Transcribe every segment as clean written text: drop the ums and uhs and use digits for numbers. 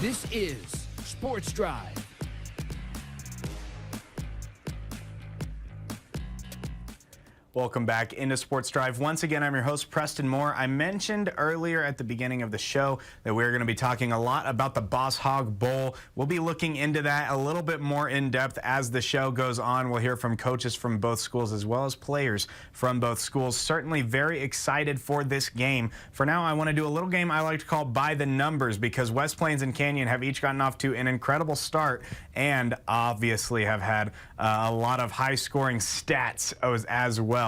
This is Sports Drive. Welcome back into Sports Drive. Once again, I'm your host, Preston Moore. I mentioned earlier at the beginning of the show that we're going to be talking a lot about the Boss Hog Bowl. We'll be looking into that a little bit more in depth as the show goes on. We'll hear from coaches from both schools as well as players from both schools. Certainly very excited for this game. For now, I want to do a little game I like to call By the Numbers, because West Plains and Canyon have each gotten off to an incredible start and obviously have had a lot of high-scoring stats as well.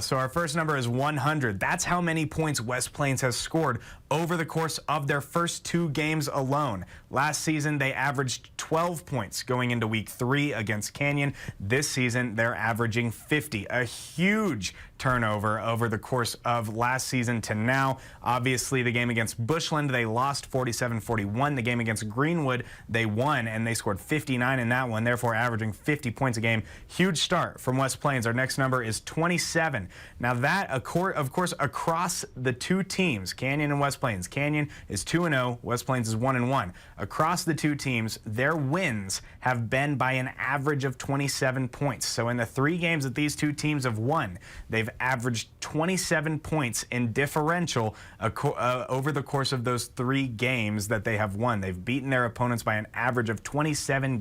So our first number is 100. That's how many points West Plains has scored over the course of their first 2 games alone. Last season, they averaged 12 points going into week 3 against Canyon. This season, they're averaging 50. A huge turnover over the course of last season to now. Obviously, the game against Bushland, they lost 47-41. The game against Greenwood, they won, and they scored 59 in that one, therefore averaging 50 points a game. Huge start from West Plains. Our next number is 27. Now that, of course, across the 2 teams, Canyon and West Plains. Canyon is 2-0, West Plains is 1-1. Across the 2 teams, their wins have been by an average of 27 points. So in the 3 games that these 2 teams have won, they've averaged 27 points in differential over the course of those 3 games that they have won. They've beaten their opponents by an average of 27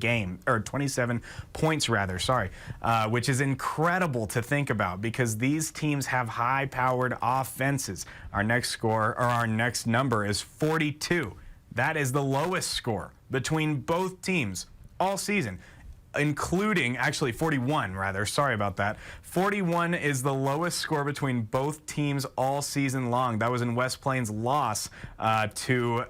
points, which is incredible to think about, because these teams have high-powered offenses. Our next number is 42. That is the lowest score between both teams all season, including, actually 41 rather, sorry about that. 41 is the lowest score between both teams all season long. That was in West Plains' loss to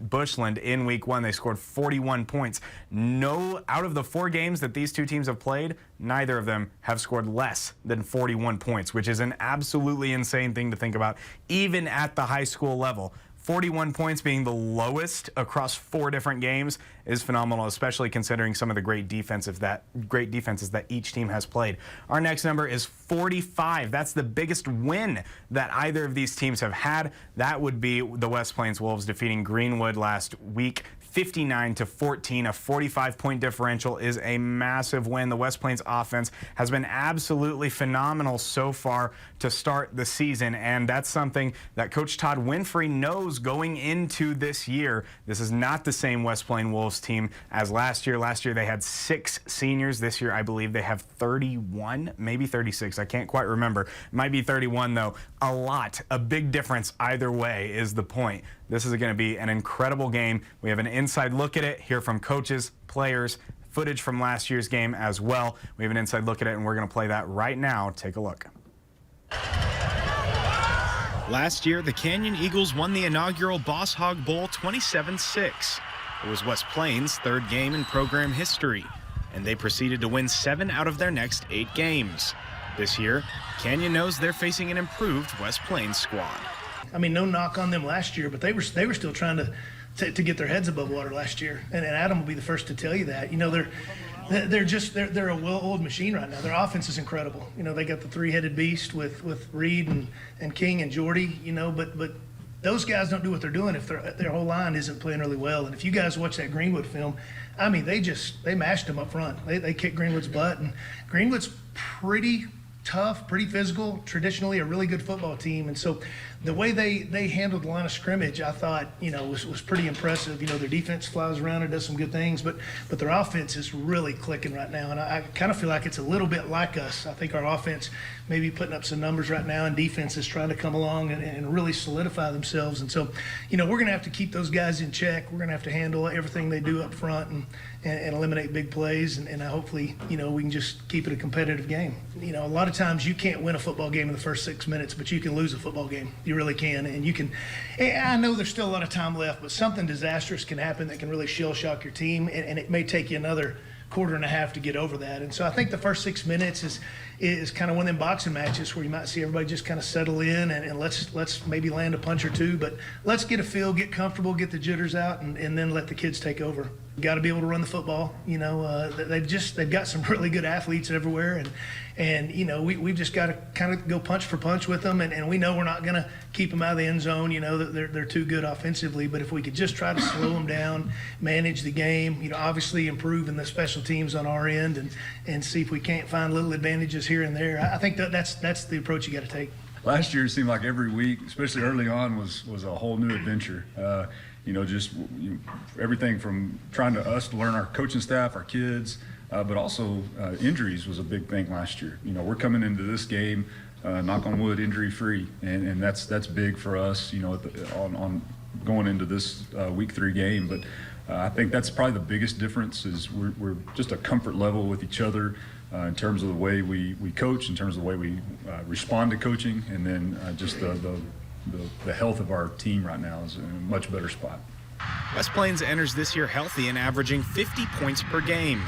Bushland in week 1. They scored 41 points. Out of the 4 games that these 2 teams have played, neither of them have scored less than 41 points, which is an absolutely insane thing to think about, even at the high school level. 41 points being the lowest across 4 different games is phenomenal, especially considering some of the great defenses that each team has played. Our next number is 45. That's the biggest win that either of these teams have had. That would be the West Plains Wolves defeating Greenwood last week, 59-14. A 45-point differential is a massive win. The West Plains offense has been absolutely phenomenal so far to start the season, and that's something that Coach Todd Winfrey knows going into this year. This is not the same West Plains Wolves team as last year. Last year they had 6 seniors. This year I believe they have 31, maybe 36. I can't quite remember. It might be 31 though. A big difference either way is the point. This is going to be an incredible game. We have an inside look at it, hear from coaches, players, footage from last year's game as well. We have an inside look at it, and we're going to play that right now. Take a look. Last year, the Canyon Eagles won the inaugural Boss Hog Bowl 27-6. It was West Plains' 3rd game in program history, and they proceeded to win 7 out of their next 8 games. This year, Canyon knows they're facing an improved West Plains squad. I mean, no knock on them last year, but they were still trying to get their heads above water last year. And Adam will be the first to tell you that. You know, they're a well-oiled machine right now. Their offense is incredible. You know, they got the 3-headed beast with Reed and King and Jordy. You know, but those guys don't do what they're doing if their whole line isn't playing really well. And if you guys watch that Greenwood film, I mean, they mashed them up front. They kicked Greenwood's butt, and Greenwood's pretty tough, pretty physical, traditionally a really good football team. And so the way they handled the line of scrimmage, I thought, you know, was pretty impressive. You know, their defense flies around and does some good things, but their offense is really clicking right now. And I kind of feel like it's a little bit like us. I think our offense may be putting up some numbers right now, and defense is trying to come along and really solidify themselves. And so, you know, we're going to have to keep those guys in check. We're going to have to handle everything they do up front and eliminate big plays. And hopefully, you know, we can just keep it a competitive game. You know, a lot of times you can't win a football game in the first 6 minutes, but you can lose a football game. You really can. And you can, I know there's still a lot of time left, but something disastrous can happen that can really shell shock your team. And it may take you another quarter and a half to get over that. And so I think the first 6 minutes is kind of one of them boxing matches where you might see everybody just kind of settle in and let's maybe land a punch or two, but let's get a feel, get comfortable, get the jitters out, and then let the kids take over. Got to be able to run the football. You know, they've got some really good athletes everywhere, and you know, we've just got to kind of go punch for punch with them, and we know we're not going to keep them out of the end zone. You know, they're too good offensively, but if we could just try to slow them down, manage the game, you know, obviously improve in the special teams on our end, and see if we can't find little advantages here and there. I think that's the approach you got to take. Last year it seemed like every week, especially early on, was a whole new adventure. You know, just everything from trying to us to learn our coaching staff, our kids, but also injuries was a big thing last year. You know, we're coming into this game, knock on wood, injury free, and that's big for us. You know, on going into this week 3 game. But I think that's probably the biggest difference is we're just a comfort level with each other in terms of the way we coach, in terms of the way we respond to coaching, and then just the health of our team right now is in a much better spot. West Plains enters this year healthy and averaging 50 points per game.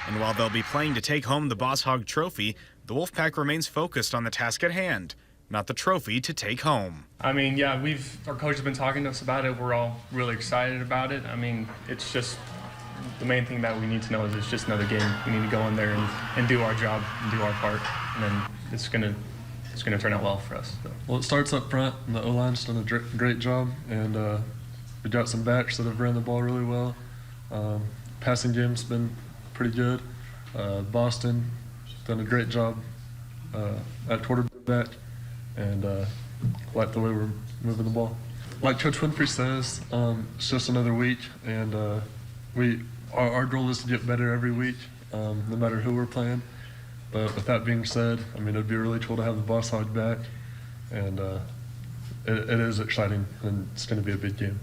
And while they'll be playing to take home the Boss Hog Trophy, the Wolfpack remains focused on the task at hand, not the trophy to take home. I mean, yeah, our coach has been talking to us about it. We're all really excited about it. I mean, it's just the main thing that we need to know is it's just another game. We need to go in there and do our job and do our part, and then it's gonna turn out well for us. So. Well, it starts up front, and the O-line's done a great job, and we got some backs that have ran the ball really well. Passing game's been pretty good. Boston done a great job at quarterback, and like the way we're moving the ball. Like Coach Winfrey says, it's just another week, and our goal is to get better every week, no matter who we're playing. But with that being said, I mean, it'd be really cool to have the Boss Hog back, and it is exciting, and it's going to be a big game.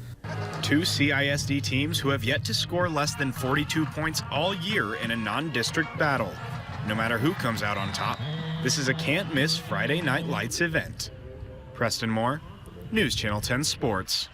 2 CISD teams who have yet to score less than 42 points all year in a non-district battle. No matter who comes out on top, this is a can't-miss Friday Night Lights event. Preston Moore, News Channel 10 Sports.